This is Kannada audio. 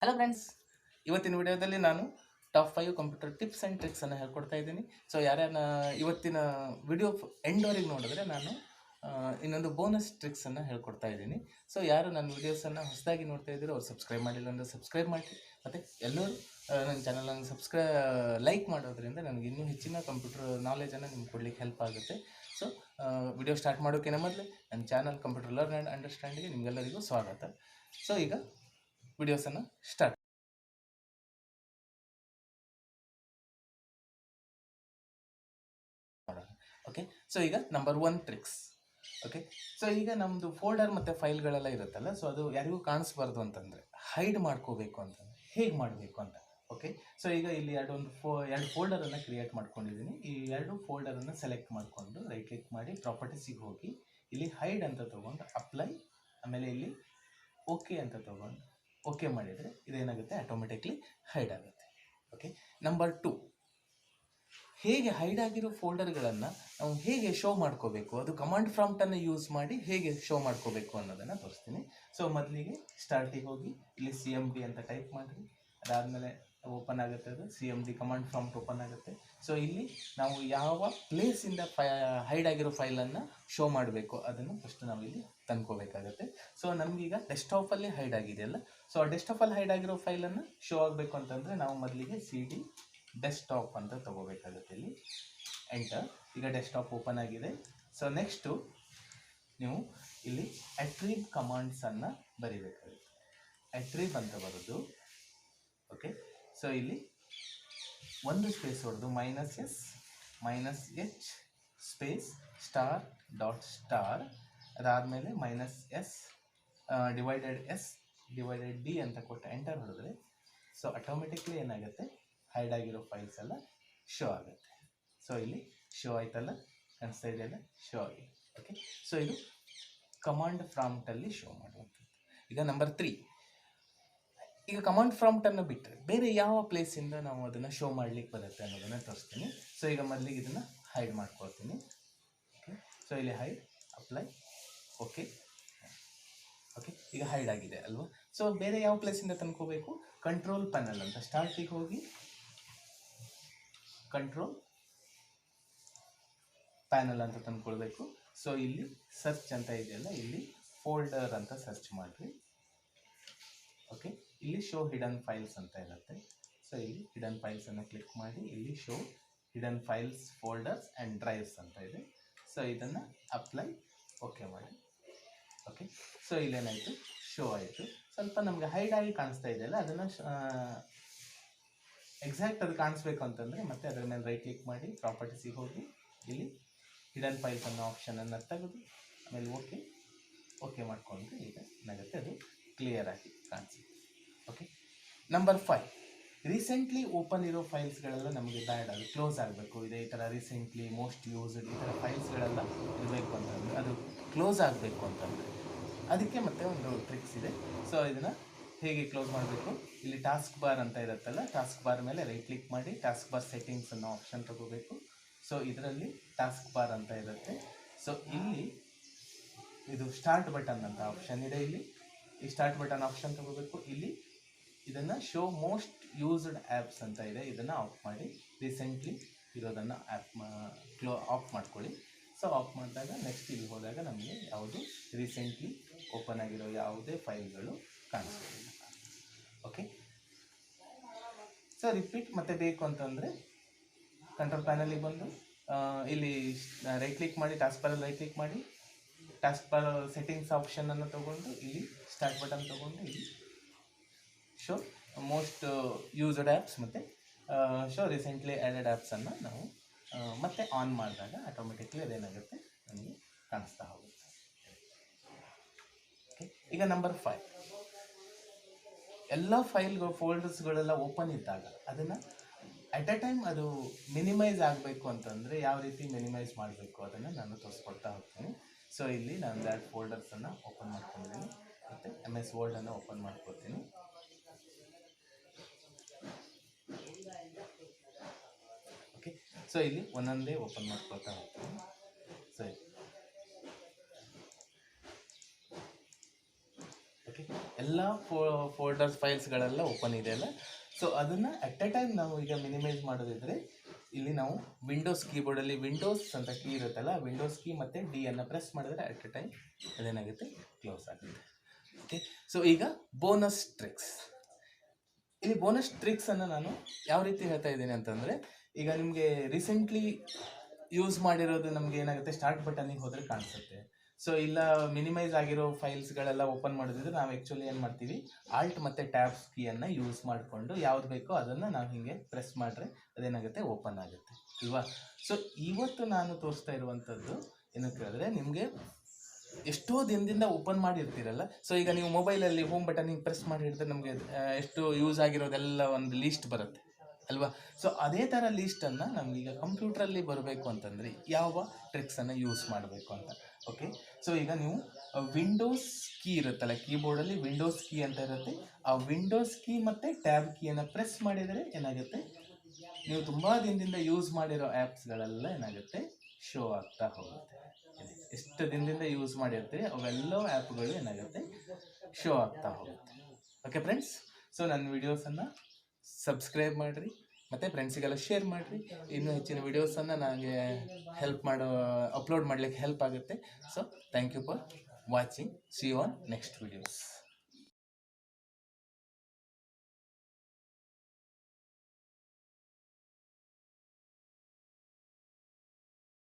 ಹಲೋ ಫ್ರೆಂಡ್ಸ್, ಇವತ್ತಿನ ವಿಡಿಯೋದಲ್ಲಿ ನಾನು ಟಾಪ್ 5 ಕಂಪ್ಯೂಟರ್ ಟಿಪ್ಸ್ ಆ್ಯಂಡ್ ಟ್ರಿಕ್ಸನ್ನು ಹೇಳ್ಕೊಡ್ತಾ ಇದ್ದೀನಿ. ಸೊ ಯಾರ್ಯಾರ ಇವತ್ತಿನ ವಿಡಿಯೋ ಎಂಡ್ವರೆಗೆ ನೋಡಿದ್ರೆ ನಾನು ಇನ್ನೊಂದು ಬೋನಸ್ ಟ್ರಿಕ್ಸನ್ನು ಹೇಳ್ಕೊಡ್ತಾ ಇದ್ದೀನಿ. ಸೊ ಯಾರು ನನ್ನ ವಿಡಿಯೋಸನ್ನು ಹೊಸದಾಗಿ ನೋಡ್ತಾ ಇದ್ದೀರೋ ಅವ್ರು ಸಬ್ಸ್ಕ್ರೈಬ್ ಮಾಡಿಲ್ಲ ಅಂದರೆ ಸಬ್ಸ್ಕ್ರೈಬ್ ಮಾಡಿ, ಮತ್ತು ಎಲ್ಲರೂ ನನ್ನ ಚಾನಲನ್ನು ಲೈಕ್ ಮಾಡೋದ್ರಿಂದ ನನಗೆ ಇನ್ನೂ ಹೆಚ್ಚಿನ ಕಂಪ್ಯೂಟರ್ ನಾಲೆಜನ್ನು ನಿಮ್ಗೆ ಕೊಡ್ಲಿಕ್ಕೆ ಹೆಲ್ಪ್ ಆಗುತ್ತೆ. ಸೊ ವಿಡಿಯೋ ಸ್ಟಾರ್ಟ್ ಮಾಡೋಕ್ಕಿಂತ ಮೊದಲೇ ನನ್ನ ಚಾನಲ್ ಕಂಪ್ಯೂಟರ್ ಲರ್ನ್ ಆ್ಯಂಡ್ ಅಂಡರ್ಸ್ಟ್ಯಾಂಡಿಗೆ ನಿಮಗೆಲ್ಲರಿಗೂ ಸ್ವಾಗತ. ಸೊ ಈಗ ವಿಡಿಯೋಸನ್ನು ಸ್ಟಾರ್ಟ್ ಮಾಡೋಣ. ಓಕೆ, ಸೊ ಈಗ ನಂಬರ್ 1 ಟ್ರಿಕ್ಸ್. ಓಕೆ, ಸೊ ಈಗ ನಮ್ಮದು ಫೋಲ್ಡರ್ ಮತ್ತು ಫೈಲ್ಗಳೆಲ್ಲ ಇರುತ್ತಲ್ಲ, ಸೊ ಅದು ಯಾರಿಗೂ ಕಾಣಿಸ್ಬಾರ್ದು ಅಂತಂದರೆ, ಹೈಡ್ ಮಾಡ್ಕೋಬೇಕು ಅಂತಂದರೆ ಹೇಗೆ ಮಾಡಬೇಕು ಅಂತ. ಓಕೆ, ಸೊ ಈಗ ಇಲ್ಲಿ ಎರಡು ಫೋಲ್ಡರನ್ನು ಕ್ರಿಯೇಟ್ ಮಾಡ್ಕೊಂಡಿದ್ದೀನಿ. ಈ ಎರಡು ಫೋಲ್ಡರನ್ನು ಸೆಲೆಕ್ಟ್ ಮಾಡಿಕೊಂಡು ರೈಟ್ ಕ್ಲಿಕ್ ಮಾಡಿ ಪ್ರಾಪರ್ಟೀಸಿಗೆ ಹೋಗಿ ಇಲ್ಲಿ ಹೈಡ್ ಅಂತ ತೊಗೊಂಡು ಅಪ್ಲೈ, ಆಮೇಲೆ ಇಲ್ಲಿ ಓಕೆ ಅಂತ ತೊಗೊಂಡು ಓಕೆ ಮಾಡಿದರೆ ಇದೇನಾಗುತ್ತೆ, ಆಟೋಮೆಟಿಕ್ಲಿ ಹೈಡ್ ಆಗುತ್ತೆ. ಓಕೆ, ನಂಬರ್ 2, ಹೇಗೆ ಹೈಡ್ ಆಗಿರೋ ಫೋಲ್ಡರ್ಗಳನ್ನು ನಾವು ಹೇಗೆ ಶೋ ಮಾಡ್ಕೋಬೇಕು, ಅದು ಕಮಾಂಡ್ ಪ್ರಾಂಪ್ಟನ್ನು ಯೂಸ್ ಮಾಡಿ ಹೇಗೆ ಶೋ ಮಾಡ್ಕೋಬೇಕು ಅನ್ನೋದನ್ನು ತೋರಿಸ್ತೀನಿ. ಸೊ ಮೊದಲಿಗೆ ಸ್ಟಾರ್ಟಿಗೆ ಹೋಗಿ ಇಲ್ಲಿ CMD ಅಂತ ಟೈಪ್ ಮಾಡಿರಿ. ಅದಾದಮೇಲೆ ಓಪನ್ ಆಗುತ್ತೆ, ಅದು CMD ಕಮಾಂಡ್ ಪ್ರಾಂಪ್ಟ್ ಓಪನ್ ಆಗುತ್ತೆ. ಸೊ ಇಲ್ಲಿ ನಾವು ಯಾವ ಪ್ಲೇಸಿಂದ ಹೈಡ್ ಆಗಿರೋ ಫೈಲನ್ನು ಶೋ ಮಾಡಬೇಕು ಅದನ್ನು ಫಸ್ಟ್ ನಾವು ಇಲ್ಲಿ ತಂದ್ಕೋಬೇಕಾಗತ್ತೆ. ಸೊ ನಮಗೀಗ ಡೆಸ್ಕ್ಟಾಪಲ್ಲಿ ಹೈಡ್ ಆಗಿದೆಯಲ್ಲ, ಸೊ ಆ ಡೆಸ್ಕ್ಟಾಪಲ್ಲಿ ಹೈಡ್ ಆಗಿರೋ ಫೈಲನ್ನು ಶೋ ಆಗಬೇಕು ಅಂತಂದರೆ ನಾವು ಮೊದಲಿಗೆ CD ಡೆಸ್ಕ್ಟಾಪ್ ಅಂತ ತಗೋಬೇಕಾಗುತ್ತೆ. ಇಲ್ಲಿ ಎಂಟರ್. ಈಗ ಡೆಸ್ಕ್ಟಾಪ್ ಓಪನ್ ಆಗಿದೆ. ಸೊ ನೆಕ್ಸ್ಟು ನೀವು ಇಲ್ಲಿ ಅಟ್ರೀವ್ ಕಮಾಂಡ್ಸನ್ನು ಬರೀಬೇಕಾಗುತ್ತೆ. ಅಟ್ರೀವ್ ಅಂತ ಬರೋದು. ಓಕೆ, ಸೊ ಇಲ್ಲಿ ಒಂದು ಸ್ಪೇಸ್ ಹೊಡೆದು -S ಸ್ಪೇಸ್ *.* ಅದಾದಮೇಲೆ -S ಡಿವೈಡೆಡ್ D ಅಂತ ಕೊಟ್ಟು ಎಂಟರ್ ಹೊಡೆದ್ರೆ ಸೊ ಆಟೋಮೆಟಿಕ್ಲಿ ಏನಾಗುತ್ತೆ, ಹೈಡ್ ಆಗಿರೋ ಫೈಲ್ಸ್ ಎಲ್ಲ ಶೋ ಆಗುತ್ತೆ. ಸೊ ಇಲ್ಲಿ ಶೋ ಆಯ್ತಲ್ಲ, ಕಾಣಿಸ್ತಾ ಇದೆಯಲ್ಲ, ಶೋ ಆಗಿದೆ. ಓಕೆ, ಸೊ ಇದು ಕಮಾಂಡ್ ಪ್ರಾಂಪ್ಟಲ್ಲಿ ಶೋ ಮಾಡುವಂಥದ್ದು. ಈಗ ನಂಬರ್ 3, ಈಗ ಕಮಾಂಡ್ ಪ್ರಾಂಪ್ಟನ್ನು ಬಿಟ್ಟರೆ ಬೇರೆ ಯಾವ ಪ್ಲೇಸಿಂದ ನಾವು ಅದನ್ನು ಶೋ ಮಾಡಲಿಕ್ಕೆ ಬರುತ್ತೆ ಅನ್ನೋದನ್ನು ತೋರಿಸ್ತೀನಿ. ಸೊ ಈಗ ಮೊದಲಿಗೆ ಇದನ್ನು ಹೈಡ್ ಮಾಡ್ಕೊಳ್ತೀನಿ. ಓಕೆ, ಸೊ ಇಲ್ಲಿ ಹೈಡ್, ಅಪ್ಲೈ, ಓಕೆ. ಓಕೆ, ಈಗ ಹೈಡ್ ಆಗಿದೆ ಅಲ್ವಾ. ಸೊ ಬೇರೆ ಯಾವ ಪ್ಲೇಸಿಂದ ತಂದ್ಕೋಬೇಕು, ಕಂಟ್ರೋಲ್ ಪ್ಯಾನಲ್ ಅಂತ ಸ್ಟಾರ್ಟಿಗೆ ಹೋಗಿ ಕಂಟ್ರೋಲ್ ಪ್ಯಾನಲ್ ಅಂತ ತಂದ್ಕೊಳ್ಬೇಕು. ಸೊ ಇಲ್ಲಿ ಸರ್ಚ್ ಅಂತ ಇದೆಯಲ್ಲ, ಇಲ್ಲಿ ಫೋಲ್ಡರ್ ಅಂತ ಸರ್ಚ್ ಮಾಡಿರಿ. ಓಕೆ, ಇಲ್ಲಿ ಶೋ ಹಿಡನ್ ಫೈಲ್ಸ್ ಅಂತ ಇರುತ್ತೆ. ಸೊ ಇಲ್ಲಿ ಹಿಡನ್ ಫೈಲ್ಸನ್ನು ಕ್ಲಿಕ್ ಮಾಡಿ ಇಲ್ಲಿ show hidden files, folders and drives ಅಂತ ಇದೆ. ಸೊ ಇದನ್ನು ಅಪ್ಲೈ, ಓಕೆ ಮಾಡಿ. ಓಕೆ, ಸೊ ಇಲ್ಲೇನಾಯಿತು, ಶೋ ಆಯಿತು. ಸ್ವಲ್ಪ ನಮಗೆ ಹೈಡ್ ಆಗಿ ಕಾಣಿಸ್ತಾ ಇದೆಯಲ್ಲ, ಅದನ್ನು ಎಕ್ಸಾಕ್ಟ್ ಅದು ಕಾಣಿಸ್ಬೇಕು ಅಂತಂದರೆ ಮತ್ತೆ ಅದರ ಮೇಲೆ ರೈಟ್ ಕ್ಲಿಕ್ ಮಾಡಿ ಪ್ರಾಪರ್ಟೀಸಿಗೆ ಹೋಗಿ ಇಲ್ಲಿ ಹಿಡನ್ ಫೈಲ್ಸ್ ಅನ್ನೋ ಆಪ್ಷನನ್ನು ತೆಗೆದು ಆಮೇಲೆ ಓಕೆ ಮಾಡಿಕೊಂಡ್ರೆ ಈಗ ಏನಾಗುತ್ತೆ, ಅದು ಕ್ಲಿಯರ್ ಆಗಿ ಕಾಣಿಸುತ್ತೆ. ಓಕೆ, ನಂಬರ್ 5, ರೀಸೆಂಟ್ಲಿ ಓಪನ್ ಇರೋ ಫೈಲ್ಸ್ಗಳೆಲ್ಲ ನಮಗೆ ಬ್ಯಾಡ್, ಅದು ಕ್ಲೋಸ್ ಆಗಬೇಕು. ಇದೆ ಈ ಥರ ರೀಸೆಂಟ್ಲಿ, ಮೋಸ್ಟ್ ಯೂಸ್ಡ್, ಈ ಥರ ಫೈಲ್ಸ್ಗಳೆಲ್ಲ ಇರಬೇಕು ಅಂತಂದರೆ, ಅದು ಕ್ಲೋಸ್ ಆಗಬೇಕು ಅಂತಂದರೆ ಅದಕ್ಕೆ ಮತ್ತೆ ಒಂದು ಟ್ರಿಕ್ಸ್ ಇದೆ. ಸೊ ಇದನ್ನು ಹೇಗೆ ಕ್ಲೋಸ್ ಮಾಡಬೇಕು, ಇಲ್ಲಿ ಟಾಸ್ಕ್ ಬಾರ್ ಅಂತ ಇರುತ್ತಲ್ಲ, ಟಾಸ್ಕ್ ಬಾರ್ ಮೇಲೆ ರೈಟ್ ಕ್ಲಿಕ್ ಮಾಡಿ ಟಾಸ್ಕ್ ಬಾರ್ ಸೆಟ್ಟಿಂಗ್ಸ್ ಅನ್ನೋ ಆಪ್ಷನ್ ತಗೋಬೇಕು. ಸೊ ಇದರಲ್ಲಿ ಟಾಸ್ಕ್ ಬಾರ್ ಅಂತ ಇರುತ್ತೆ. ಸೊ ಇಲ್ಲಿ ಇದು ಸ್ಟಾರ್ಟ್ ಬಟನ್ ಅಂತ ಆಪ್ಷನ್ ಇದೆ. ಇಲ್ಲಿ ಈ ಸ್ಟಾರ್ಟ್ ಬಟನ್ ಆಪ್ಷನ್ ತಗೋಬೇಕು. ಇಲ್ಲಿ ಇದನ್ನು ಶೋ ಮೋಸ್ಟ್ ಯೂಸ್ಡ್ ಆ್ಯಪ್ಸ್ ಅಂತ ಇದೆ, ಇದನ್ನು ಆಫ್ ಮಾಡಿ ರೀಸೆಂಟ್ಲಿ ಇರೋದನ್ನು ಆಫ್ ಮಾಡ್ಕೊಳ್ಳಿ. ಸೊ ಆಫ್ ಮಾಡಿದಾಗ ನೆಕ್ಸ್ಟ್ ಇಲ್ಲಿ ಹೋದಾಗ ನಮಗೆ ಯಾವುದು ರೀಸೆಂಟ್ಲಿ ಓಪನ್ ಆಗಿರೋ ಯಾವುದೇ ಫೈಲ್ಗಳು ಕಾಣಿಸ್ತಿಲ್ಲ. ಓಕೆ, ಸೊ ರಿಪೀಟ್ ಮತ್ತೆ ಬೇಕು ಅಂತಂದರೆ ಕಂಟ್ರೋಲ್ ಪ್ಯಾನಲಿಗೆ ಬಂದು ಇಲ್ಲಿ ರೈಟ್ ಕ್ಲಿಕ್ ಮಾಡಿ, ಟಾಸ್ಕ್ ಬಾರಲ್ಲಿ ರೈಟ್ ಕ್ಲಿಕ್ ಮಾಡಿ ಟಾಸ್ಕ್ ಬಾರ್ ಸೆಟ್ಟಿಂಗ್ಸ್ ಆಪ್ಷನನ್ನು ತೊಗೊಂಡು ಇಲ್ಲಿ ಸ್ಟಾರ್ಟ್ ಬಟನ್ ತೊಗೊಂಡು ಇಲ್ಲಿ ಶೋ ಮೋಸ್ಟ್ ಯೂಸ್ಡ್ ಆ್ಯಪ್ಸ್ ಮತ್ತು ಶೋ ರೀಸೆಂಟ್ಲಿ ಆ್ಯಡೆಡ್ ಆ್ಯಪ್ಸನ್ನು ನಾವು ಮತ್ತೆ ಆನ್ ಮಾಡಿದಾಗ ಆಟೋಮೆಟಿಕ್ಲಿ ಅದೇನಾಗುತ್ತೆ, ನಮಗೆ ಕಾಣಿಸ್ತಾ ಹೋಗುತ್ತೆ. ಓಕೆ, ಈಗ ನಂಬರ್ 5, ಎಲ್ಲ ಫೋಲ್ಡರ್ಸ್ಗಳೆಲ್ಲ ಓಪನ್ ಇದ್ದಾಗ ಅದನ್ನು ಅಟ್ ಎ ಟೈಮ್ ಅದು ಮಿನಿಮೈಸ್ ಆಗಬೇಕು ಅಂತಂದರೆ ಯಾವ ರೀತಿ ಮಿನಿಮೈಸ್ ಮಾಡಬೇಕು ಅದನ್ನು ನಾನು ತೋರಿಸ್ಕೊಡ್ತಾ ಹೋಗ್ತೀನಿ. ಸೊ ಇಲ್ಲಿ ನಾನು 2 ಫೋಲ್ಡರ್ಸನ್ನು ಓಪನ್ ಮಾಡ್ಕೊಂಡಿದ್ದೀನಿ ಮತ್ತು MS ವರ್ಡನ್ನು ಓಪನ್ ಮಾಡ್ಕೊತೀನಿ. ಓಕೆ, ಸೊ ಇಲ್ಲಿ ಒಂದೊಂದೇ ಓಪನ್ ಮಾಡ್ಕೊಳ್ತಾ ಹೋಗ್ತೀನಿ. ಸೊ ಓಕೆ, ಎಲ್ಲ ಎಲ್ಲ ಫೋಲ್ಡರ್ಸ್ ಫೈಲ್ಸ್ಗಳೆಲ್ಲ ಓಪನ್ ಇದೆಯಲ್ಲ, ಸೊ ಅದನ್ನು ಅಟ್ ಎ ಟೈಮ್ ನಾವು ಈಗ ಮಿನಿಮೈಸ್ ಮಾಡೋದಿದ್ರೆ ಇಲ್ಲಿ ನಾವು ವಿಂಡೋಸ್ ಕೀಬೋರ್ಡಲ್ಲಿ ವಿಂಡೋಸ್ ಅಂತ ಕೀ ಇರುತ್ತಲ್ಲ, ವಿಂಡೋಸ್ ಕೀ ಮತ್ತು ಡಿ ಅನ್ನು ಪ್ರೆಸ್ ಮಾಡಿದ್ರೆ ಅಟ್ ಎ ಟೈಮ್ ಅದೇನಾಗುತ್ತೆ, ಕ್ಲೋಸ್ ಆಗುತ್ತೆ. ಓಕೆ, ಸೊ ಈಗ ಬೋನಸ್ ಟ್ರಿಕ್ಸ್. ಇಲ್ಲಿ ಬೋನಸ್ ಟ್ರಿಕ್ಸನ್ನು ನಾನು ಯಾವ ರೀತಿ ಹೇಳ್ತಾ ಇದ್ದೀನಿ ಅಂತಂದರೆ, ಈಗ ನಿಮಗೆ ರೀಸೆಂಟ್ಲಿ ಯೂಸ್ ಮಾಡಿರೋದು ನಮಗೆ ಏನಾಗುತ್ತೆ, ಸ್ಟಾರ್ಟ್ ಬಟನಿಗೆ ಹೋದರೆ ಕಾಣಿಸುತ್ತೆ. ಸೊ ಇಲ್ಲ ಮಿನಿಮೈಸ್ ಆಗಿರೋ ಫೈಲ್ಸ್ಗಳೆಲ್ಲ ಓಪನ್ ಮಾಡೋದಿದ್ರೆ ನಾವು ಆ್ಯಕ್ಚುಲಿ ಏನು ಮಾಡ್ತೀವಿ, ಆಲ್ಟ್ ಮತ್ತು ಟ್ಯಾಬ್ಸ್ ಕೀಯನ್ನು ಯೂಸ್ ಮಾಡಿಕೊಂಡು ಯಾವ್ದು ಬೇಕೋ ಅದನ್ನು ನಾವು ಹೀಗೆ ಪ್ರೆಸ್ ಮಾಡಿದ್ರೆ ಅದೇನಾಗುತ್ತೆ, ಓಪನ್ ಆಗುತ್ತೆ ಇಲ್ವಾ. ಸೊ ಇವತ್ತು ನಾನು ತೋರಿಸ್ತಾ ಇರುವಂಥದ್ದು ಏನು ಕೇಳಿದ್ರೆ, ನಿಮಗೆ ಎಷ್ಟೋ ದಿನದಿಂದ ಓಪನ್ ಮಾಡಿರ್ತೀರಲ್ಲ, ಸೊ ಈಗ ನೀವು ಮೊಬೈಲಲ್ಲಿ ಹೋಮ್ ಬಟನ್ ಹಿಂಗೆ ಪ್ರೆಸ್ ಮಾಡಿ ಹಿಡಿದ್ರೆ ನಮಗೆ ಎಷ್ಟು ಯೂಸ್ ಆಗಿರೋದೆಲ್ಲ ಒಂದು ಲೀಸ್ಟ್ ಬರುತ್ತೆ ಅಲ್ವಾ. ಸೊ ಅದೇ ಥರ ಲೀಸ್ಟನ್ನು ನಮಗೀಗ ಕಂಪ್ಯೂಟ್ರಲ್ಲಿ ಬರಬೇಕು ಅಂತಂದರೆ ಯಾವ ಟ್ರಿಕ್ಸನ್ನು ಯೂಸ್ ಮಾಡಬೇಕು ಅಂತ. ಓಕೆ, ಸೊ ಈಗ ನೀವು ವಿಂಡೋಸ್ ಕೀ ಇರುತ್ತಲ್ಲ, ಕೀಬೋರ್ಡಲ್ಲಿ ವಿಂಡೋಸ್ ಕೀ ಅಂತ ಇರುತ್ತೆ, ಆ ವಿಂಡೋಸ್ ಕೀ ಮತ್ತು ಟ್ಯಾಬ್ ಕೀಯನ್ನು ಪ್ರೆಸ್ ಮಾಡಿದರೆ ಏನಾಗುತ್ತೆ, ನೀವು ತುಂಬ ದಿನದಿಂದ ಯೂಸ್ ಮಾಡಿರೋ ಆ್ಯಪ್ಸ್ಗಳೆಲ್ಲ ಏನಾಗುತ್ತೆ, ಶೋ ಆಗ್ತಾ ಹೋಗುತ್ತೆ. ಎಷ್ಟು ದಿನದಿಂದ ಯೂಸ್ ಮಾಡಿರ್ತೀವಿ ಅವೆಲ್ಲ ಆ್ಯಪ್ಗಳು ಏನಾಗುತ್ತೆ, ಶೋ ಆಗ್ತಾ ಹೋಗುತ್ತೆ. ಓಕೆ ಫ್ರೆಂಡ್ಸ್, ಸೊ ನನ್ನ ವಿಡಿಯೋಸನ್ನು ಸಬ್ಸ್ಕ್ರೈಬ್ ಮಾಡಿರಿ ಮತ್ತು ಫ್ರೆಂಡ್ಸಿಗೆಲ್ಲ ಶೇರ್ ಮಾಡಿರಿ. ಇನ್ನೂ ಹೆಚ್ಚಿನ ವಿಡಿಯೋಸನ್ನು ನನಗೆ ಅಪ್ಲೋಡ್ ಮಾಡಲಿಕ್ಕೆ ಹೆಲ್ಪ್ ಆಗುತ್ತೆ. So thank you for watching. See you on next videos.